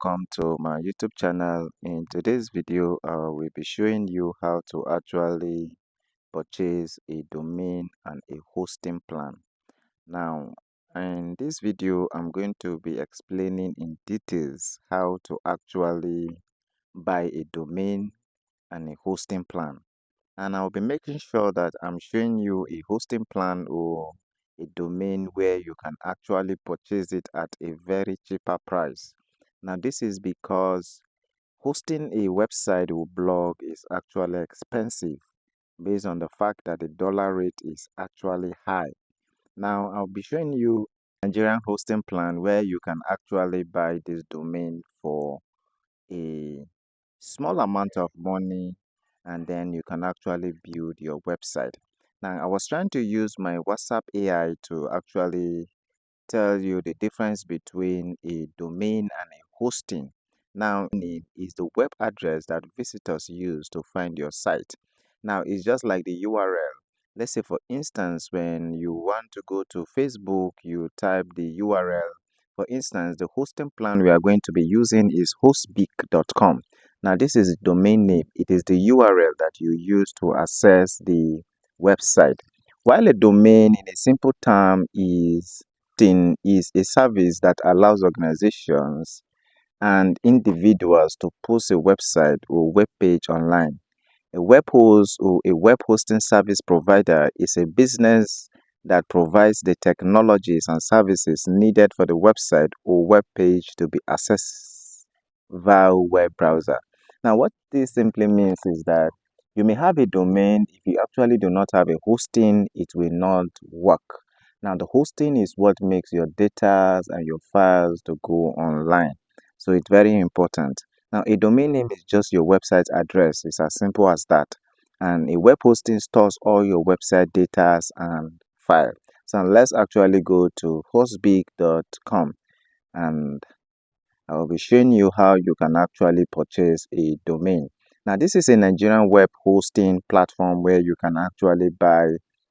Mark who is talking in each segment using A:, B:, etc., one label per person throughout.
A: welcome to my YouTube channel. In today's video, I will be showing you how to actually purchase a domain and a hosting plan. Now, in this video, I'm going to be explaining in details how to actually buy a domain and a hosting plan. And I'll be making sure that I'm showing you a hosting plan or a domain where you can actually purchase it at a very cheaper price. Now, this is because hosting a website or blog is actually expensive based on the fact that the dollar rate is actually high. Now, I'll be showing you Nigerian hosting plan where you can actually buy this domain for a small amount of money, and then you can actually build your website. Now, I was trying to use my WhatsApp AI to actually tell you the difference between a domain and a hosting. Now, name is the web address that visitors use to find your site. Now, it's just like the URL. Let's say, for instance, when you want to go to Facebook, you type the URL. For instance, the hosting plan we are going to be using is hostbeak.com. Now, this is the domain name. It is the URL that you use to access the website. While a domain, in a simple term, is a service that allows organizations and individuals to post a website or web page online. A web host or a web hosting service provider is a business that provides the technologies and services needed for the website or web page to be accessed via web browser. Now, what this simply means is that you may have a domain. If you actually do not have a hosting, it will not work. Now, the hosting is what makes your data and your files to go online. So it's very important. Now, a domain name is just your website address. It's as simple as that. And a web hosting stores all your website data and file. So let's actually go to hostbeak.com, and I will be showing you how you can actually purchase a domain. Now, this is a Nigerian web hosting platform where you can actually buy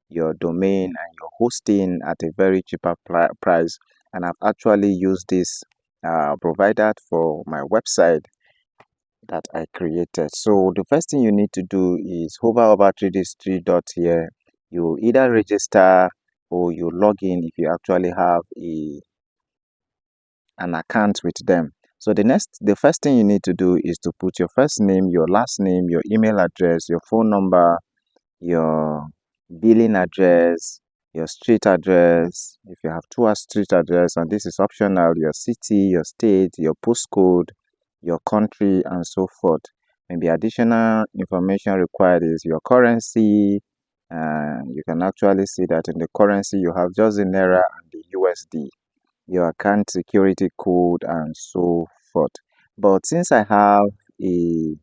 A: your domain and your hosting at a very cheaper price. And I've actually used this provider for my website that I created. So the first thing you need to do is hover over these three dots here. You either register or you log in if you actually have an account with them. So the first thing you need to do is to put your first name, your last name, your email address, your phone number, your billing address, your street address. If you have two street address, and this is optional, your city, your state, your postcode, your country, and so forth. Maybe additional information required is your currency. You can actually see that in the currency you have just the Naira and the USD, your account security code, and so forth. But since I have a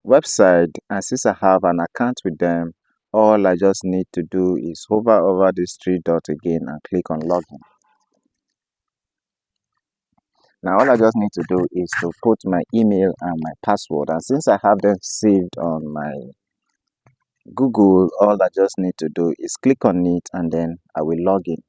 A: website and since I have an account with them, all I just need to do is hover over this three dot again and click on login. Now all I just need to do is to put my email and my password, and since I have them saved on my Google, all I just need to do is click on it and then I will log in.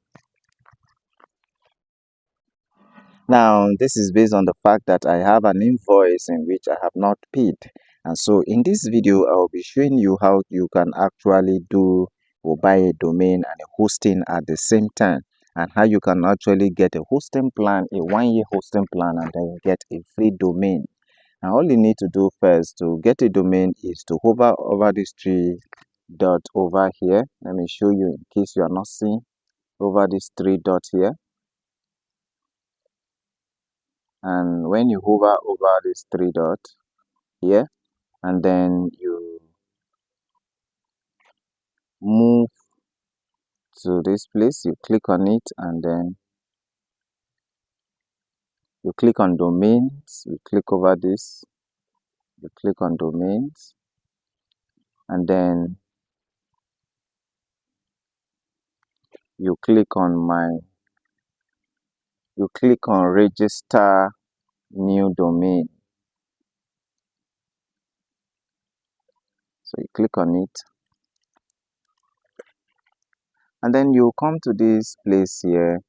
A: Now, this is based on the fact that I have an invoice in which I have not paid. And so in this video, I will be showing you how you can actually do or buy a domain and a hosting at the same time, and how you can actually get a hosting plan, a 1-year hosting plan, and then get a free domain. And all you need to do first to get a domain is to hover over this three dot over here. Let me show you in case you are not seeing. Over this three dot here. And when you hover over this three dot here, and then you move to this place, you click on it, and then you click on domains, you click over this, you click on domains, and then you click on register new domain. So you click on it, and then you come to this place here,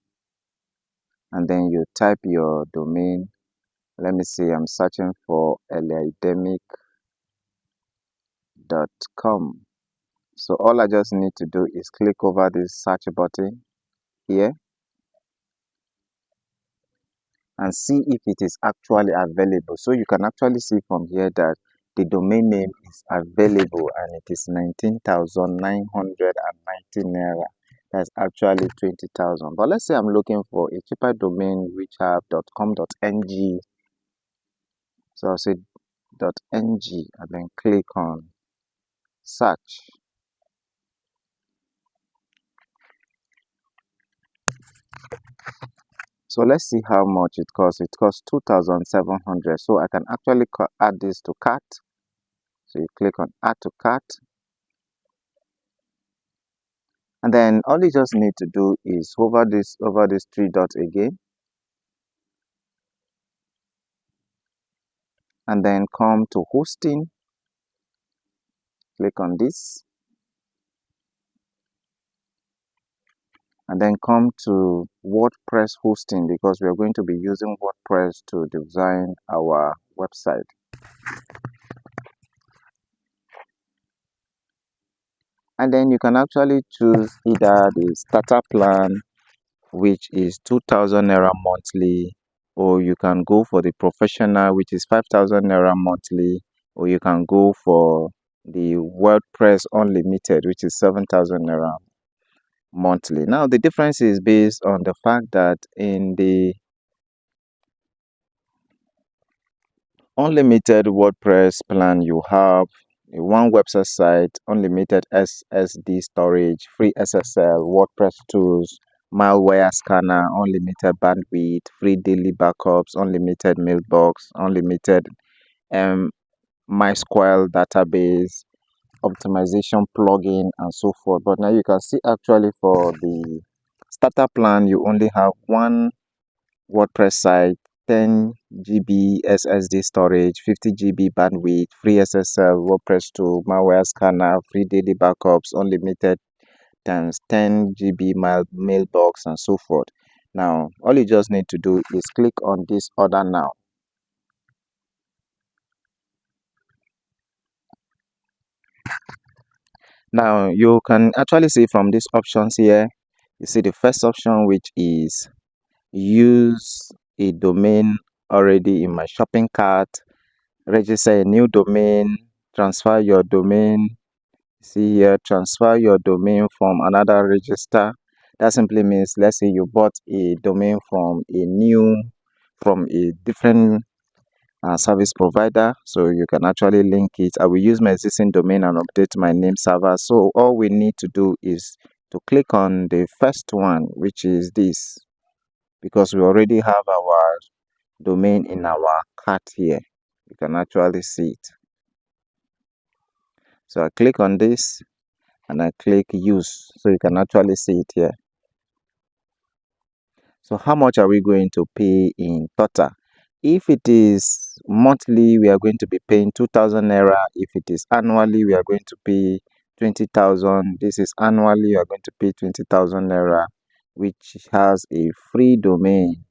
A: and then you type your domain, Let me see, I'm searching for eliidemic.com. So all I just need to do is click over this search button here and see if it is actually available. So you can actually see from here that the domain name is available and it is 19,990 naira. That's actually 20,000. But let's say I'm looking for a cheaper domain which have .com.ng. So I'll say .ng and then click on search. So let's see how much it costs. It costs 2,700. So I can actually add this to cart. So you click on add to cart. And then all you just need to do is hover over this three dots again. And then come to hosting. Click on this. And then come to WordPress hosting because we are going to be using WordPress to design our website. And then you can actually choose either the starter plan, which is 2,000 naira monthly, or you can go for the professional, which is 5,000 naira monthly, or you can go for the WordPress unlimited, which is 7,000 naira monthly. Now the difference is based on the fact that in the unlimited WordPress plan you have a one website site, unlimited SSD storage, free SSL, WordPress tools, malware scanner, unlimited bandwidth, free daily backups, unlimited mailbox, unlimited MySQL database, optimization plugin, and so forth. But now you can see actually for the starter plan, you only have one WordPress site, 10 GB SSD storage, 50 GB bandwidth, free SSL, WordPress tool, malware scanner, free daily backups, unlimited times 10 GB mailbox, and so forth. Now, all you just need to do is click on this order now. Now, you can actually see from these options here, you see the first option, which is use a domain already in my shopping cart, register a new domain, transfer your domain. See here, transfer your domain from another register. That simply means, let's say you bought a domain from a different service provider, so you can actually link it. I will use my existing domain and update my name server. So all we need to do is to click on the first one, which is this, because we already have our domain in our cart here. You can actually see it. So I click on this and I click use, so you can actually see it here. So how much are we going to pay in total? If it is monthly, we are going to be paying 2,000 naira. If it is annually, we are going to pay 20,000. This is annually, you are going to pay 20,000 naira, which has a free domain.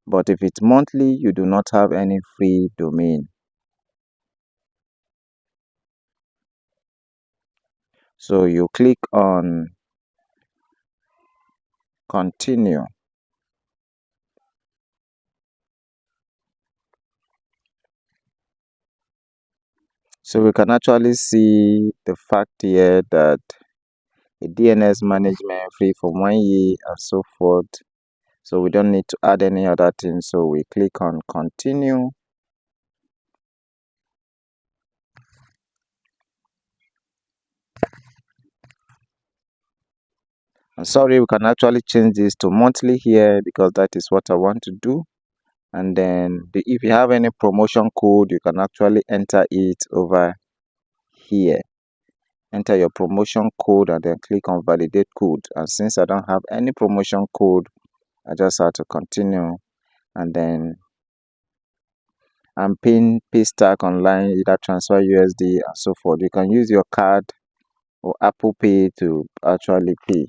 A: But if it's monthly, you do not have any free domain. So you click on continue. So we can actually see the fact here that a DNS management free for 1 year and so forth. So we don't need to add any other thing. So we click on continue. I'm sorry, we can actually change this to monthly here because that is what I want to do. And then if you have any promotion code, you can actually enter it over here. Enter your promotion code and then click on validate code. And since I don't have any promotion code, I just have to continue. And then I'm paying Paystack online, either transfer USD and so forth. You can use your card or Apple Pay to actually pay.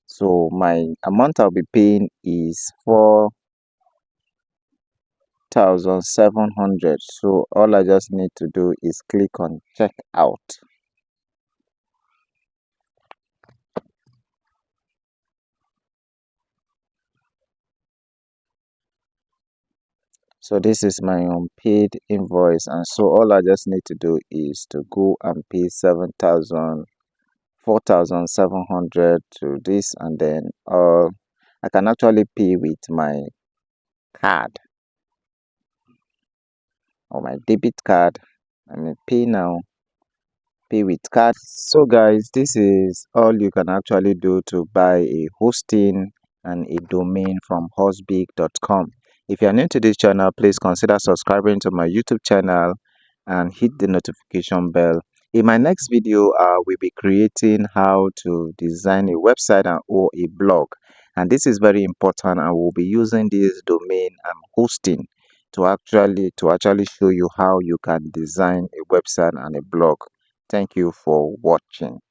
A: So my amount I'll be paying is 4,700. So all I just need to do is click on check out. So this is my unpaid invoice, and so all I just need to do is to go and pay 4,700 to this, and then I can actually pay with my card or my debit card. I mean, pay now, pay with card. So guys, this is all you can actually do to buy a hosting and a domain from hostbig.com. If you are new to this channel, please consider subscribing to my YouTube channel and hit the notification bell. In my next video, I will be creating how to design a website or a blog, and this is very important. I will be using this domain and hosting to actually show you how you can design a website and a blog. Thank you for watching.